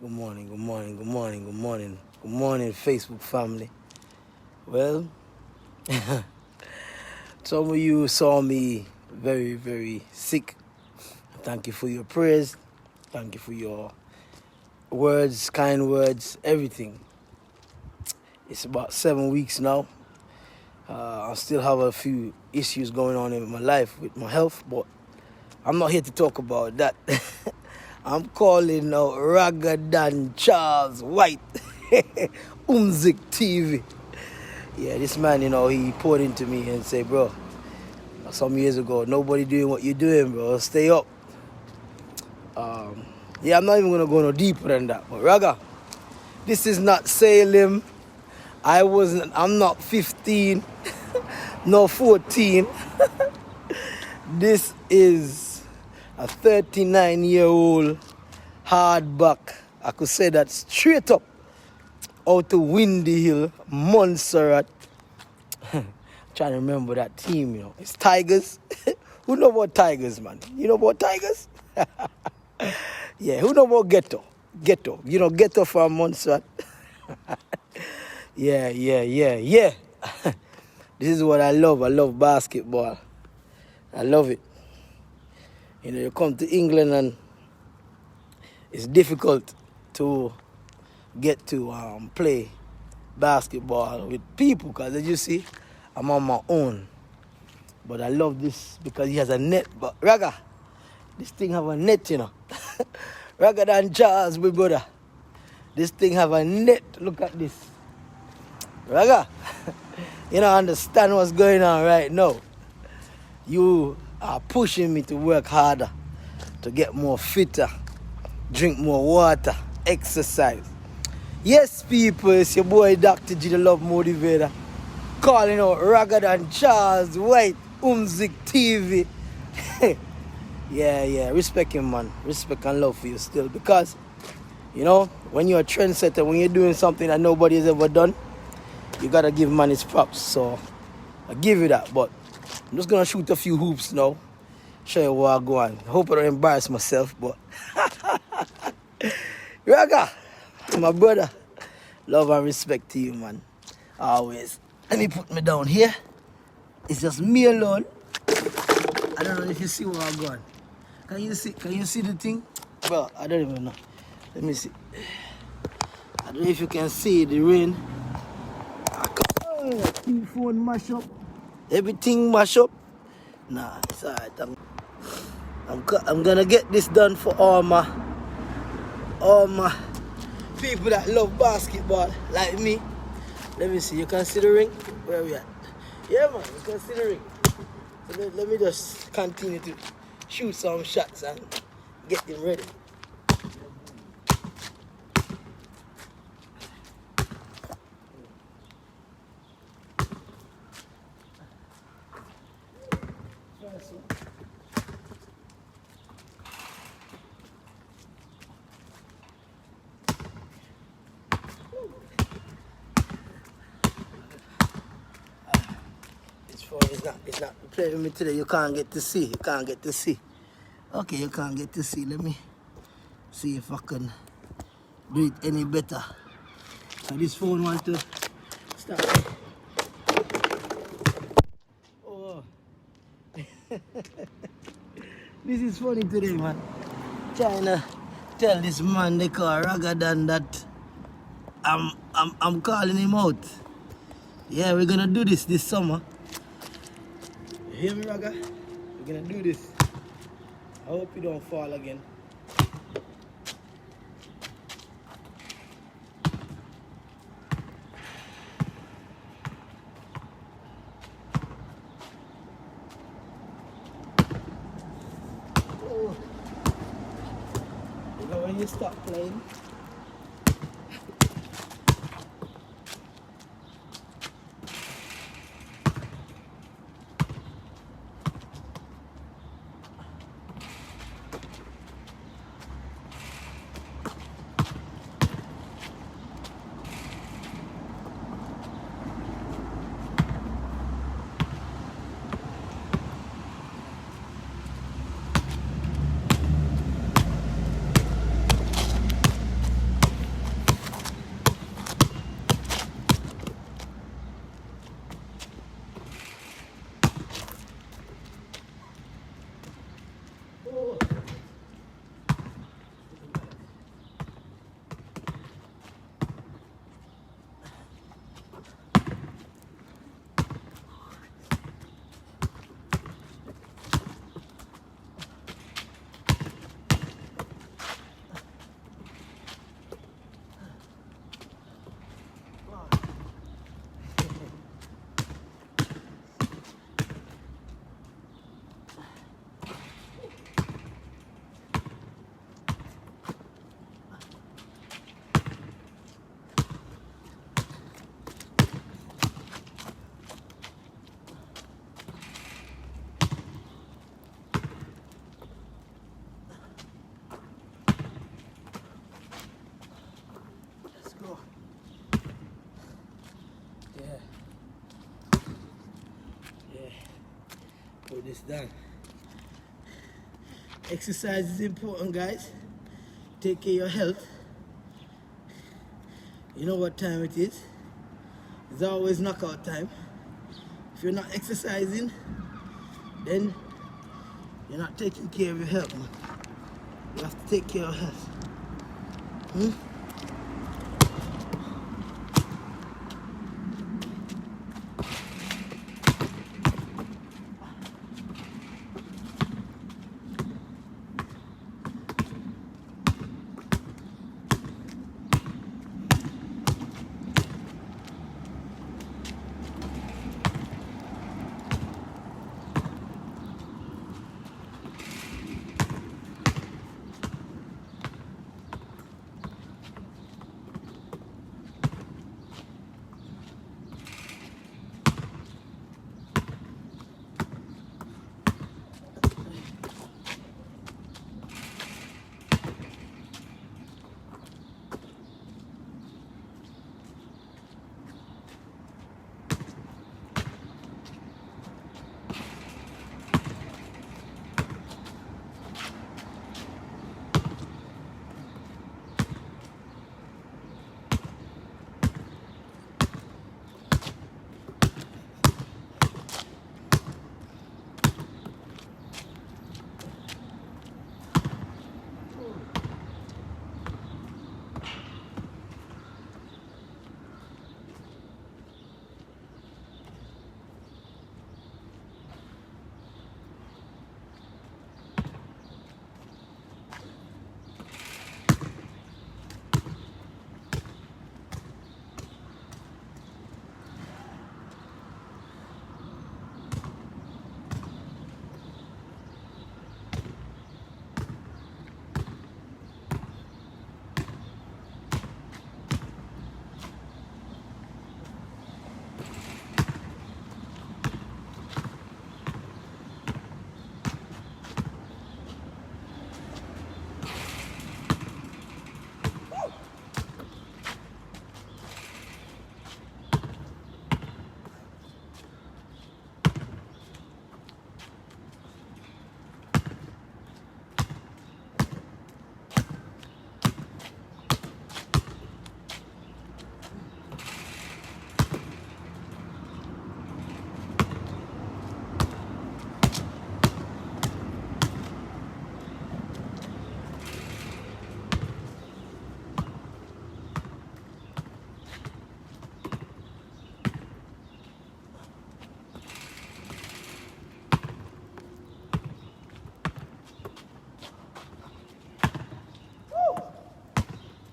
Good morning, good morning, good morning, good morning. Good morning, Facebook family. Well, some of you saw me very, very sick. Thank you for your prayers. Thank you for your words, kind words, everything. It's about 7 weeks now. I still have a few issues going on in my life with my health, but I'm not here to talk about that. I'm calling out Ragadan Charles White, Umzik TV. Yeah, this man, he poured into me and said, bro, some years ago, nobody doing what you're doing, bro. Stay up. Yeah, I'm not even going to go no deeper than that. But Raga, this is not Salem. I'm not 15, no 14. This is a 39-year-old hardback. I could say that straight up out to Windy Hill, Montserrat. Trying to remember that team, It's Tigers. Who know about Tigers, man? You know about Tigers? Yeah, who know about Ghetto? Ghetto from Montserrat. Yeah. This is what I love. I love basketball. I love it. You come to England and it's difficult to get to play basketball with people because, as you see, I'm on my own. But I love this because he has a net. But Raga, this thing have a net, Raga than Charles, my brother. This thing have a net. Look at this. Raga, you don't understand what's going on right now. You are pushing me to work harder, to get more fitter, drink more water, exercise. Yes, people, it's your boy Dr. G, the Love Motivator, calling out Raga than Charles White, Umzik TV. Yeah, respect him, man. Respect and love for you still. Because, when you're a trendsetter, when you're doing something that nobody has ever done, you gotta give man his props. So, I give you that. But I'm just gonna shoot a few hoops now. Show you what I go on. Hope I don't embarrass myself, but Raga, my brother, love and respect to you, man. Always. Let me put me down here. It's just me alone. I don't know if you see where I'm going. Can you see the thing? Bro, I don't even know. Let me see. I don't know if you can see the rain. The phone mash up. Everything mash up. Nah, it's alright. I'm gonna get this done for all my people that love basketball like me. Let me see. You can see the ring? Where we at? Yeah, man. You can see the ring. So let me just continue to shoot some shots and get them ready. It's not playing with me today. You can't get to see. Okay, you can't get to see. Let me see if I can do it any better. So this phone wants to stop. Oh. This is funny today, man. Trying to tell this man they call Ragadan that I'm calling him out. Yeah, we're gonna do this summer. You hear me, Raga? We're gonna do this. I hope you don't fall again. Oh. When you stop playing, put this down. Exercise is important, guys. Take care of your health. You know what time it is. It's always knockout time. If you're not exercising, then you're not taking care of your health, man. You have to take care of your health.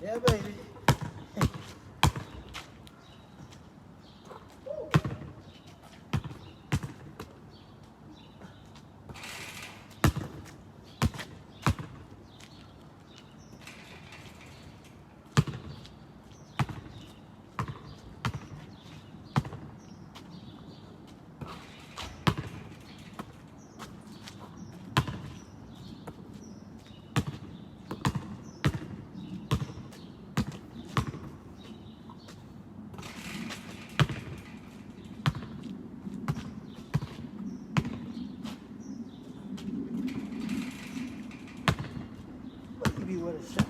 Yeah, baby. Give you what a shot.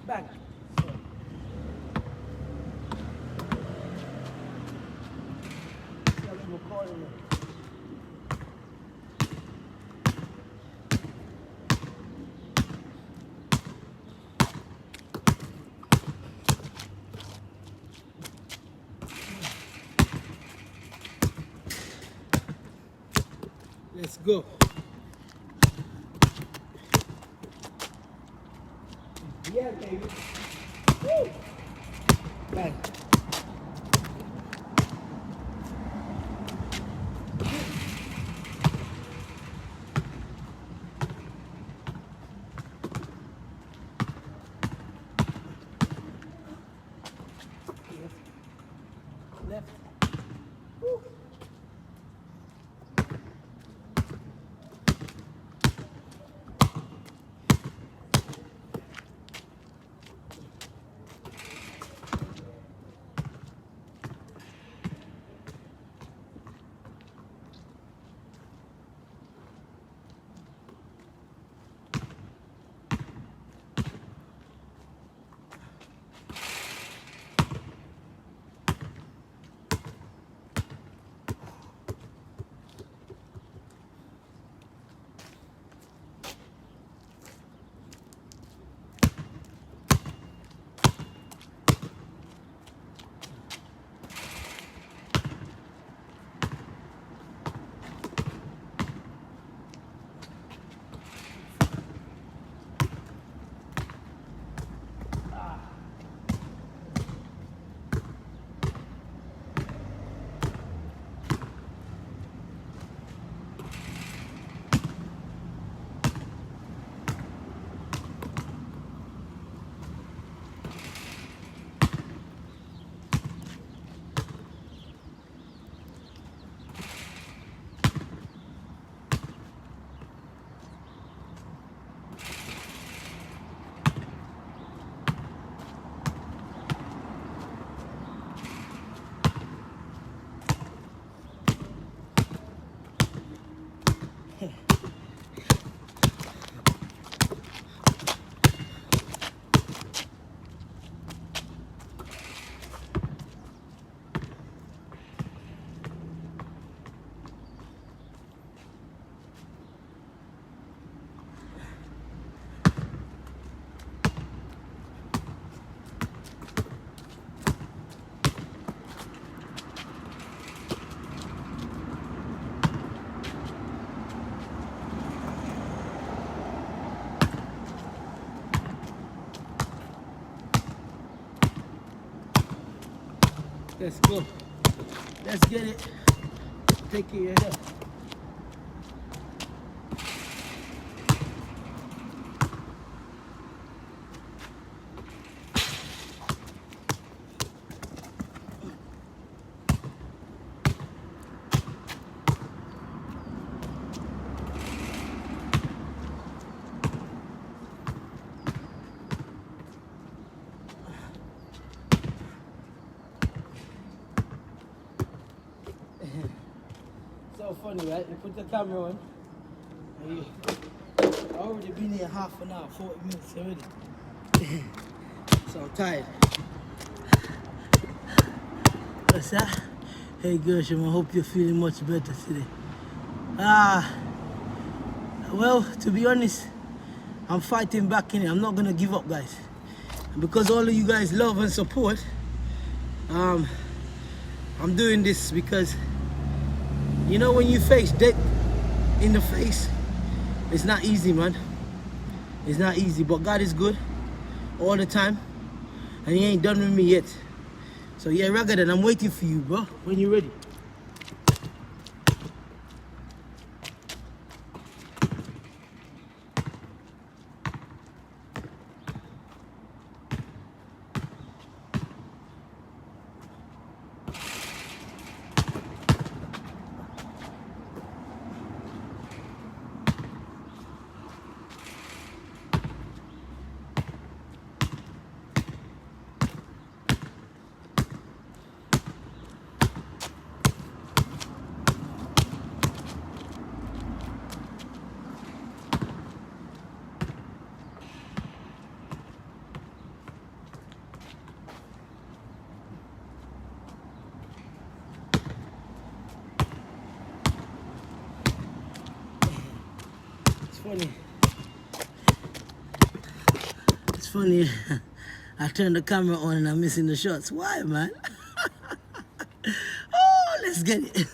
Back. Let's go. Yeah, baby. Woo! Bang. Let's go. Let's get it. Take care of your health. So funny, right? You put the camera on. And I've already been here half an hour, 40 minutes already. So I'm tired. What's that? Hey Gershom, I hope you're feeling much better today. Well, to be honest, I'm fighting back in it. I'm not gonna give up, guys. And because all of you guys love and support, I'm doing this because, you know, when you face death in the face, it's not easy, man. It's not easy, but God is good all the time, and He ain't done with me yet. So yeah, Ragadan, I'm waiting for you, bro, when you're ready. It's funny. I turned the camera on and I'm missing the shots. Why, man? Oh, let's get it.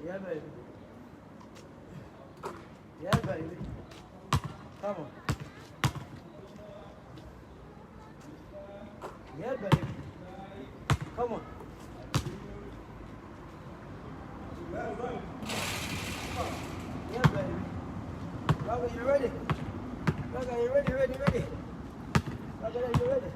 Yeah, baby. Yeah, baby. Come on. Yeah, baby. Come on. Yeah, baby. Raga, you ready? Raga, you ready? Raga, you ready?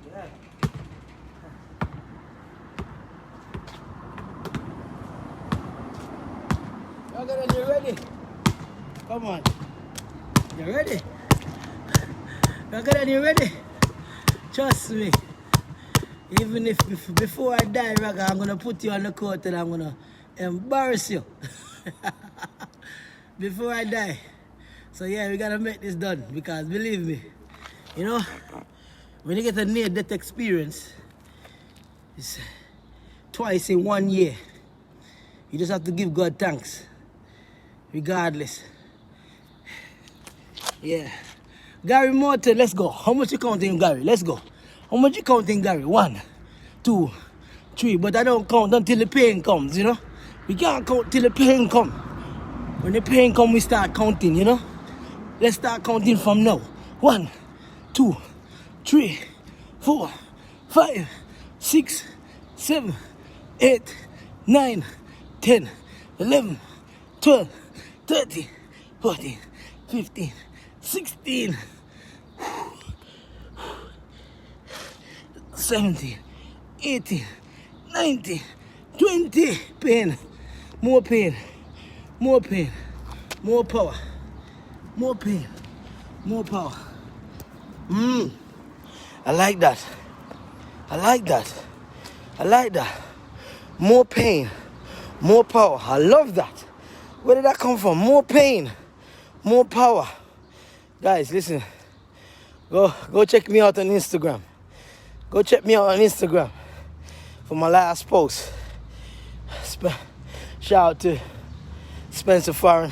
Yeah. Raga, you ready? Come on. You ready? Raga, you ready? Trust me. Even if before I die, Raga, I'm gonna put you on the court and I'm gonna embarrass you. Before I die. So yeah, we gotta make this done because believe me, you know, when you get a near-death experience, it's twice in 1 year. You just have to give God thanks, regardless. Yeah. Gary Morton, let's go. How much you counting, Gary? Let's go. How much you counting, Gary? 1, 2, 3. But I don't count until the pain comes, you know? We can't count till the pain comes. When the pain comes, we start counting, you know? Let's start counting from now. 1, 2, 3, 4, 5, 6, 7, 8, 9, 10, 11, 12, 13, 14, 15, 16, 17, 18, 19, 20. Pain. More pain. More pain. More power. More pain. More power. I like that. I like that. I like that. More pain. More power. I love that. Where did that come from? More pain. More power. Guys, listen. Go check me out on Instagram. Go check me out on Instagram for my last post. Shout out to Spencer Farron.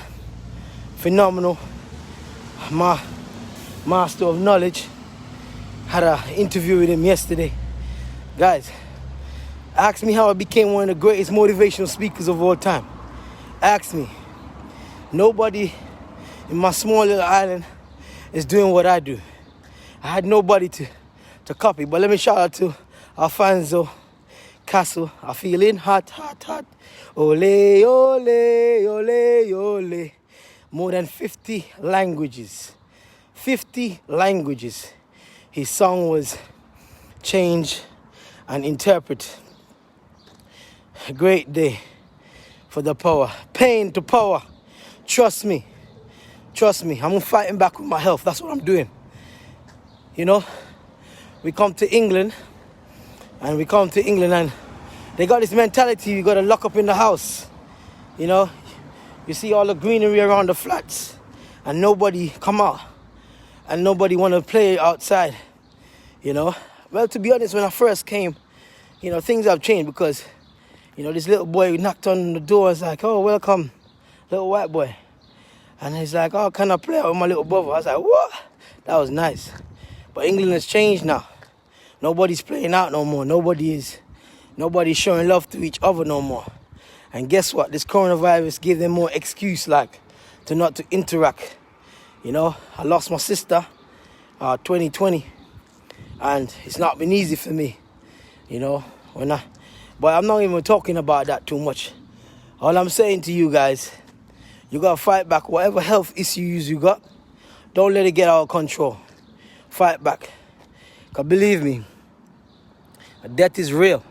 Phenomenal. My master of knowledge. Had an interview with him yesterday. Guys, ask me how I became one of the greatest motivational speakers of all time. Ask me. Nobody in my small little island is doing what I do. I had nobody to copy. But let me shout out to Alfonso Castle. I feeling hot, hot, hot. Ole, ole, ole, ole. More than 50 languages. 50 languages. His song was Change and Interpret. A great day for the power. Pain to power. Trust me. Trust me. I'm fighting back with my health. That's what I'm doing. You know, we come to England and they got this mentality you got to lock up in the house. You know, you see all the greenery around the flats and nobody come out and nobody want to play outside, you know. Well, to be honest, when I first came, you know, things have changed because, you know, this little boy knocked on the door and was like, oh, welcome, little white boy. And he's like, oh, can I play out with my little brother? I was like, what? That was nice. But England has changed now. Nobody's playing out no more. Nobody's showing love to each other no more. And guess what? This coronavirus gave them more excuse, like, to interact. You know, I lost my sister, 2020, and it's not been easy for me. You know, but I'm not even talking about that too much. All I'm saying to you guys, you gotta fight back whatever health issues you got. Don't let it get out of control. Fight back. Because believe me, death is real.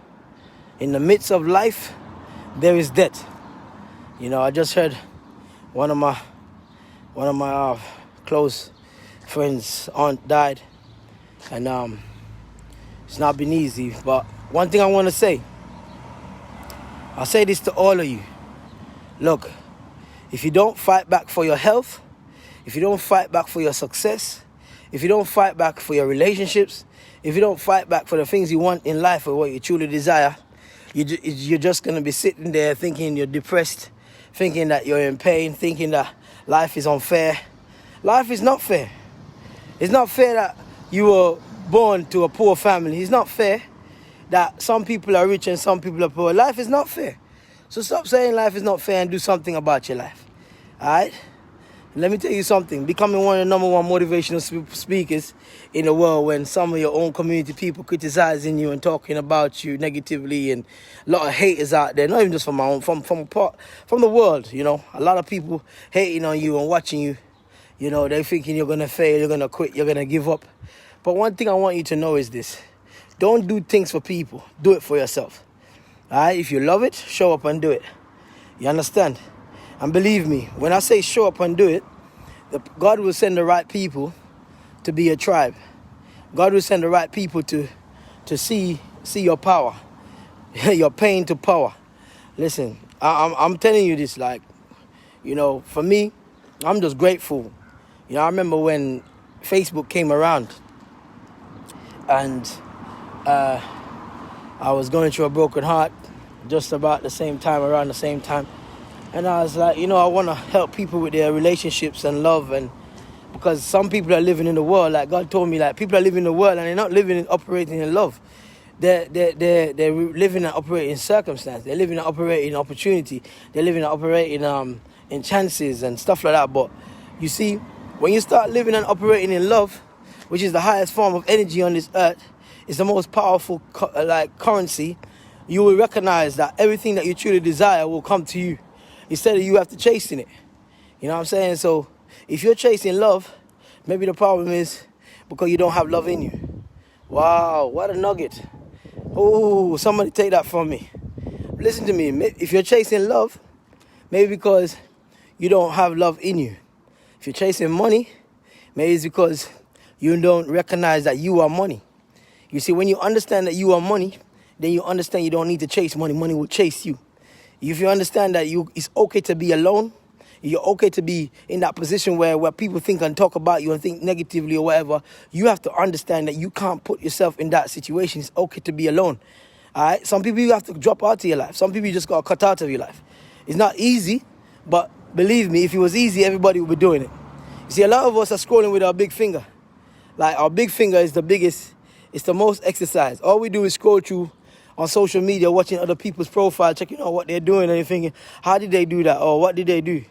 In the midst of life, there is death. You know, I just heard one of my close friends' aunt died, and it's not been easy. But one thing I want to say, I'll say this to all of you. Look, if you don't fight back for your health, if you don't fight back for your success, if you don't fight back for your relationships, if you don't fight back for the things you want in life or what you truly desire, you're just going to be sitting there thinking you're depressed, thinking that you're in pain, thinking that life is unfair. Life is not fair. It's not fair that you were born to a poor family. It's not fair that some people are rich and some people are poor. Life is not fair. So stop saying life is not fair and do something about your life. All right? Let me tell you something. Becoming one of the number one motivational speakers in the world when some of your own community people criticizing you and talking about you negatively, and a lot of haters out there, not even just from my own, from the world, you know. A lot of people hating on you and watching you. You know, they're thinking you're going to fail, you're going to quit, you're going to give up. But one thing I want you to know is this. Don't do things for people. Do it for yourself. All right? If you love it, show up and do it. You understand? And believe me, when I say show up and do it, God will send the right people to be a tribe. God will send the right people to see your power, your pain to power. Listen, I'm telling you this, like, you know, for me, I'm just grateful. You know, I remember when Facebook came around and I was going through a broken heart just about around the same time. And I was like, you know, I want to help people with their relationships and love and Because some people are living in the world, like God told me, like people are living in the world and they're not living and operating in love. They're living and operating in circumstance. They're living and operating in opportunity. They're living and operating in chances and stuff like that. But you see, when you start living and operating in love, which is the highest form of energy on this earth, it's the most powerful currency, you will recognize that everything that you truly desire will come to you instead of you have to chasing it. You know what I'm saying? So if you're chasing love, maybe the problem is because you don't have love in you. Wow, what a nugget. Oh, somebody take that from me. Listen to me. If you're chasing love, maybe because you don't have love in you. If you're chasing money, maybe it's because you don't recognize that you are money. You see, when you understand that you are money, then you understand you don't need to chase money. Money will chase you. If you understand that it's okay to be alone, you're okay to be in that position where people think and talk about you and think negatively or whatever, you have to understand that you can't put yourself in that situation. It's okay to be alone. All right? Some people you have to drop out of your life. Some people you just got to cut out of your life. It's not easy, but believe me, if it was easy, everybody would be doing it. You see, a lot of us are scrolling with our big finger. Like, our big finger is the biggest, it's the most exercise. All we do is scroll through on social media, watching other people's profile, checking out what they're doing, and you're thinking, how did they do that? Or what did they do?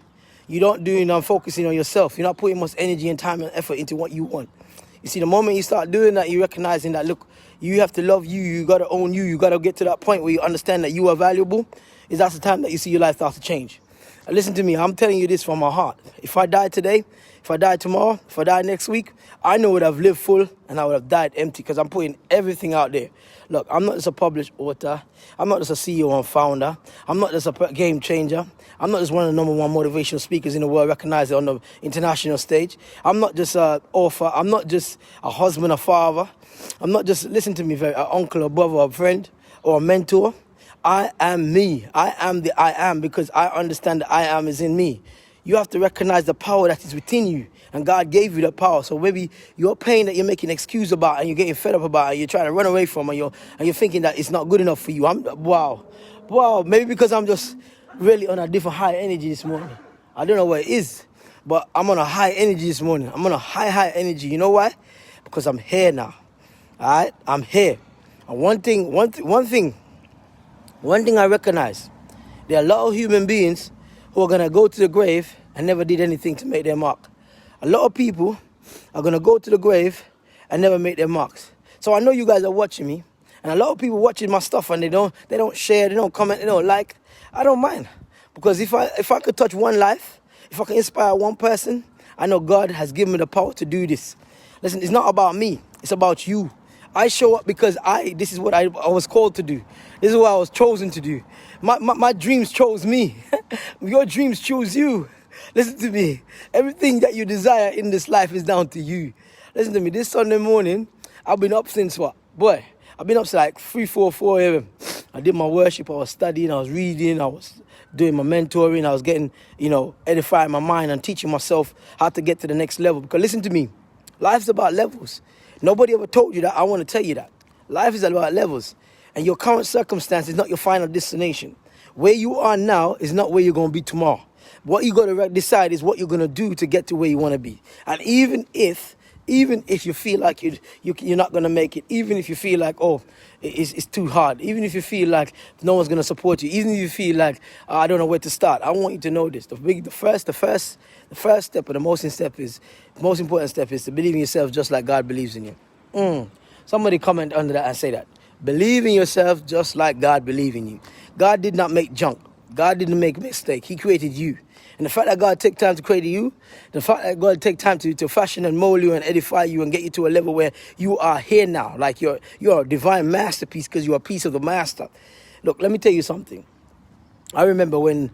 You don't do enough focusing on yourself. You're not putting much energy and time and effort into what you want. You see, the moment you start doing that, you're recognizing that, look, you have to love you. You got to own you. You got to get to that point where you understand that you are valuable. That's the time that you see your life start to change. And listen to me. I'm telling you this from my heart. If I die today, if I die tomorrow, if I die next week, I know I would have lived full and I would have died empty because I'm putting everything out there. Look, I'm not just a published author. I'm not just a CEO and founder. I'm not just a game changer. I'm not just one of the #1 motivational speakers in the world recognized on the international stage. I'm not just an author. I'm not just a husband, a father. I'm not just, listen to me, an uncle, a brother, a friend, or a mentor. I am me. I am the I am because I understand the I am is in me. You have to recognize the power that is within you. And God gave you that power. So maybe your pain that you're making an excuse about and you're getting fed up about and you're trying to run away from and you're thinking that it's not good enough for you. Wow. Maybe because I'm just really on a different high energy this morning. I don't know what it is, but I'm on a high energy this morning. I'm on a high energy. You know why? Because I'm here now. All right? I'm here. And one thing I recognize, there are a lot of human beings who are going to go to the grave and never did anything to make their mark. A lot of people are going to go to the grave and never make their marks. So I know you guys are watching me, and a lot of people watching my stuff and they don't share, they don't comment, they don't like. I don't mind, because if I could touch one life, if I can inspire one person, I know God has given me the power to do this. Listen, it's not about me, it's about you. I show up because this is what I was called to do. This is what I was chosen to do. My dreams chose me. Your dreams choose you. Listen to me. Everything that you desire in this life is down to you. Listen to me. This Sunday morning, I've been up since what? Boy, I've been up since like 4 a.m. I did my worship. I was studying. I was reading. I was doing my mentoring. I was getting, edifying my mind and teaching myself how to get to the next level. Because listen to me. Life's about levels. Nobody ever told you that. I want to tell you that. Life is about levels. And your current circumstance is not your final destination. Where you are now is not where you're going to be tomorrow. What you got to decide is what you're going to do to get to where you want to be. And even if you feel like you're not going to make it, even if you feel like, it's too hard, even if you feel like no one's going to support you, even if you feel like, I don't know where to start, I want you to know this. The first step, or the most important step is to believe in yourself just like God believes in you. Somebody comment under that and say that. Believe in yourself just like God believes in you. God did not make junk. God didn't make a mistake. He created you. And the fact that God take time to create you, the fact that God take time to fashion and mold you and edify you and get you to a level where you are here now, like you're a divine masterpiece because you're a piece of the master. Look, let me tell you something. I remember when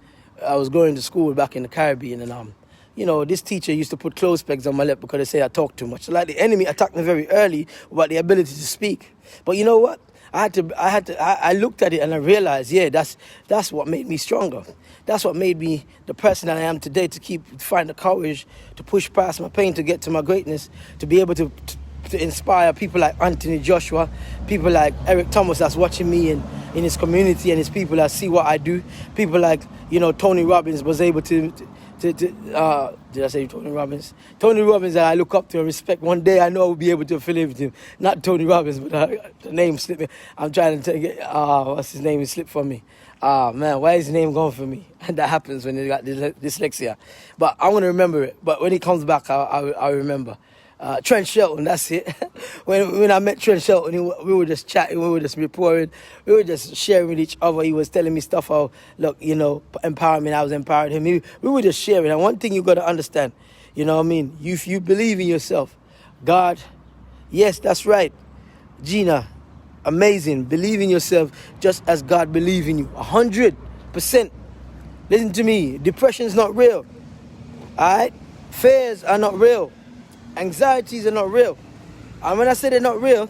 I was going to school back in the Caribbean, and this teacher used to put clothes pegs on my lip because they say I talk too much. So like the enemy attacked me very early about the ability to speak. But you know what? I looked at it and I realized, that's what made me stronger. That's what made me the person that I am today, to find the courage to push past my pain, to get to my greatness, to be able to inspire people like Anthony Joshua, people like Eric Thomas that's watching me in his community, and his people that see what I do. People like, Tony Robbins was able to Did I say Tony Robbins? Tony Robbins, I look up to and respect. One day I know I will be able to affiliate with him. Not Tony Robbins, but the name slipped me. I'm trying to take it. What's his name? It slipped from me. Man, why is his name gone for me? And that happens when you got dyslexia. But I want to remember it. But when he comes back, I'll remember. Trent Shelton, that's it. when I met Trent Shelton, we were just chatting, we were just reporting, we were just sharing with each other. He was telling me stuff how, look, empowerment, I was empowering him. We were just sharing. And one thing you got to understand, you know what I mean? If you believe in yourself, God, yes, that's right. Gina, amazing. Believe in yourself just as God believes in you. 100%. Listen to me. Depression is not real. All right? Fears are not real. Anxieties are not real. And when I say they're not real,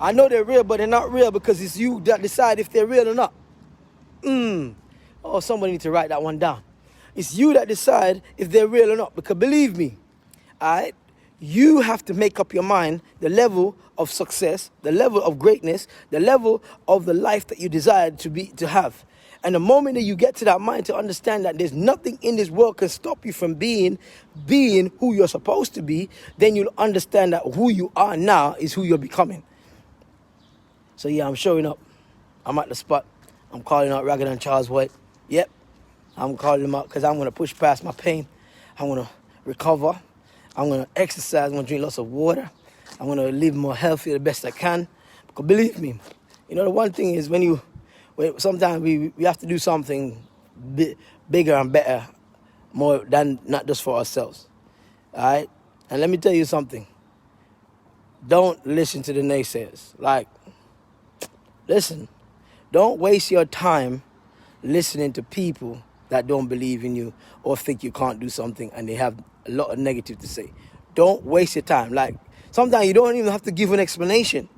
I know they're real, but they're not real because it's you that decide if they're real or not. Oh, somebody needs to write that one down. It's you that decide if they're real or not. Because believe me, all right, you have to make up your mind the level of success, the level of greatness, the level of the life that you desire to have. And the moment that you get to that mind to understand that there's nothing in this world can stop you from being who you're supposed to be, then you'll understand that who you are now is who you're becoming. So yeah, I'm showing up. I'm at the spot. I'm calling out Ragged and Charles White. Yep, I'm calling him out because I'm going to push past my pain. I'm going to recover. I'm going to exercise. I'm going to drink lots of water. I'm going to live more healthy the best I can. Because believe me, the one thing is sometimes we have to do something bigger and better, more than not just for ourselves. All right? And let me tell you something. Don't listen to the naysayers. Listen. Don't waste your time listening to people that don't believe in you or think you can't do something and they have a lot of negative to say. Don't waste your time. Sometimes you don't even have to give an explanation.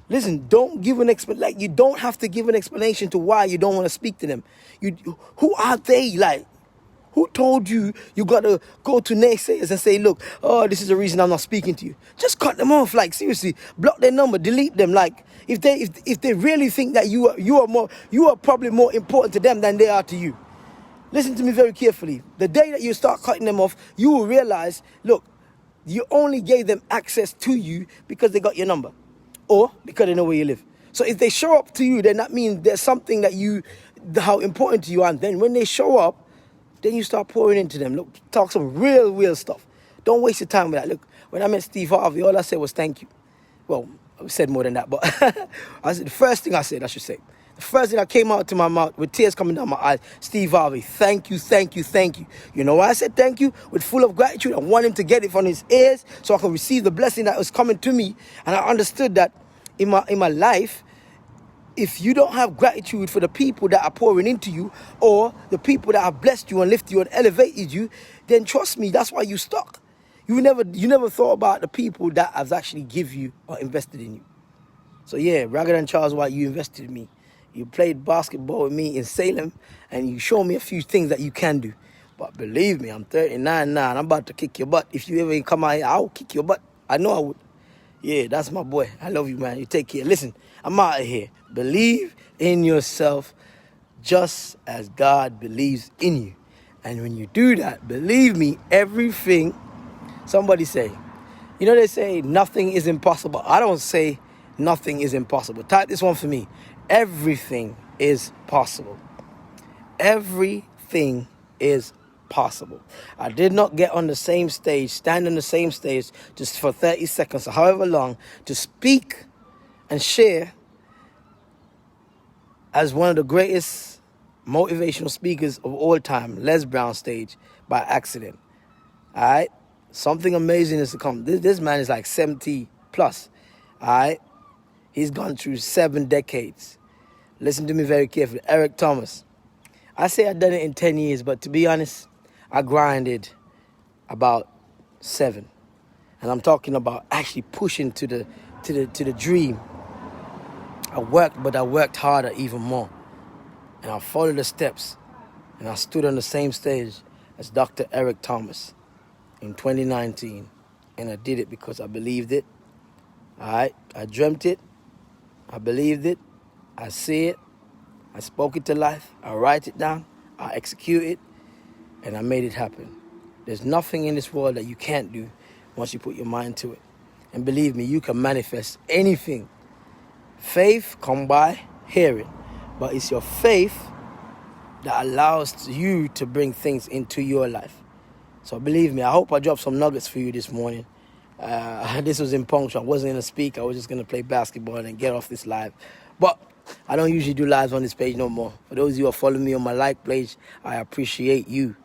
Listen, don't give an explanation. You don't have to give an explanation to why you don't want to speak to them. Who are they? Who told you got to go to naysayers and say, look, this is the reason I'm not speaking to you? Just cut them off. Seriously, block their number, delete them. If they really think that you are probably more important to them than they are to you. Listen to me very carefully. The day that you start cutting them off, you will realize, look, you only gave them access to you because they got your number. Or because they know where you live. So if they show up to you, then that means there's something how important to you are. And then when they show up, then you start pouring into them. Look, talk some real stuff. Don't waste your time with that. Look, when I met Steve Harvey, all I said was thank you. Well, I said more than that, but the first thing I said, I should say. The first thing that came out to my mouth with tears coming down my eyes, Steve Harvey, thank you. You know why I said thank you? With full of gratitude. I want him to get it from his ears so I can receive the blessing that was coming to me. And I understood that in my life, if you don't have gratitude for the people that are pouring into you or the people that have blessed you and lifted you and elevated you, then trust me, that's why you're stuck. You never thought about the people that have actually give you or invested in you. So yeah, Ragged and Charles White, you invested in me. You played basketball with me in Salem and you showed me a few things that you can do. But believe me, I'm 39 now and I'm about to kick your butt. If you ever come out here, I'll kick your butt. I know I would. Yeah, that's my boy. I love you, man. You take care. Listen, I'm out of here. Believe in yourself just as God believes in you. And when you do that, believe me, everything, somebody say, they say nothing is impossible. I don't say nothing is impossible. Type this one for me. Everything is possible. Everything is possible. I did not get on the same stage, stand on the same stage just for 30 seconds or however long to speak and share as one of the greatest motivational speakers of all time, Les Brown stage, by accident. All right? Something amazing is to come. This man is 70 plus. All right? He's gone through 7 decades. Listen to me very carefully. Eric Thomas. I say I've done it in 10 years, but to be honest, I grinded about 7. And I'm talking about actually pushing to the dream. I worked harder even more. And I followed the steps. And I stood on the same stage as Dr. Eric Thomas in 2019. And I did it because I believed it. All right? I dreamt it. I believed it. I see it. I spoke it to life. I write it down. I execute it. and I made it happen. There's nothing in this world that you can't do once you put your mind to it. And believe me, you can manifest anything. Faith come by hearing, but it's your faith that allows you to bring things into your life. So believe me, I hope I dropped some nuggets for you this morning. This was impunctual. I wasn't going to speak. I was just going to play basketball and get off this live. But I don't usually do lives on this page no more. For those of you who are following me on my like page, I appreciate you.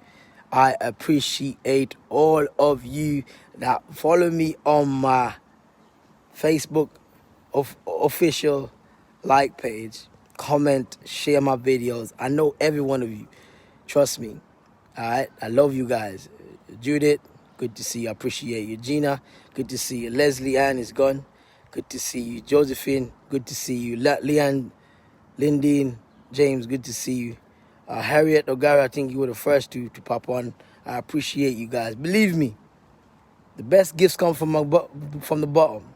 I appreciate all of you that follow me on my Facebook official like page. Comment, share my videos. I know every one of you. Trust me. All right? I love you guys. Judith, good to see you. I appreciate you. Gina, good to see you. Leslie Ann is gone. Good to see you. Josephine, good to see you. Leanne, Lindine, James, good to see you. Harriet O'Gara, I think you were the first to pop on. I appreciate you guys. Believe me, the best gifts come from the bottom.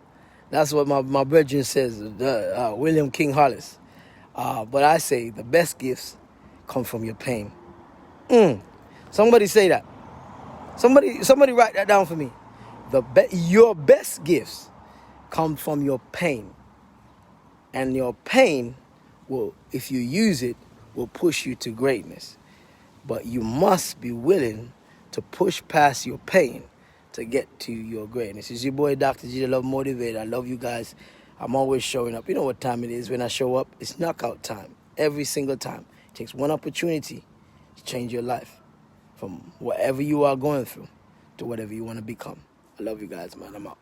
That's what my brethren says, William King Hollis. But I say the best gifts come from your pain. Somebody say that. Somebody write that down for me. Your best gifts come from your pain. And your pain will, if you use it, will push you to greatness. But you must be willing to push past your pain to get to your greatness. It's your boy, Dr. G, the Love Motivator. I love you guys. I'm always showing up. You know what time it is when I show up? It's knockout time. Every single time. It takes one opportunity to change your life. From whatever you are going through to whatever you want to become. I love you guys, man. I'm out.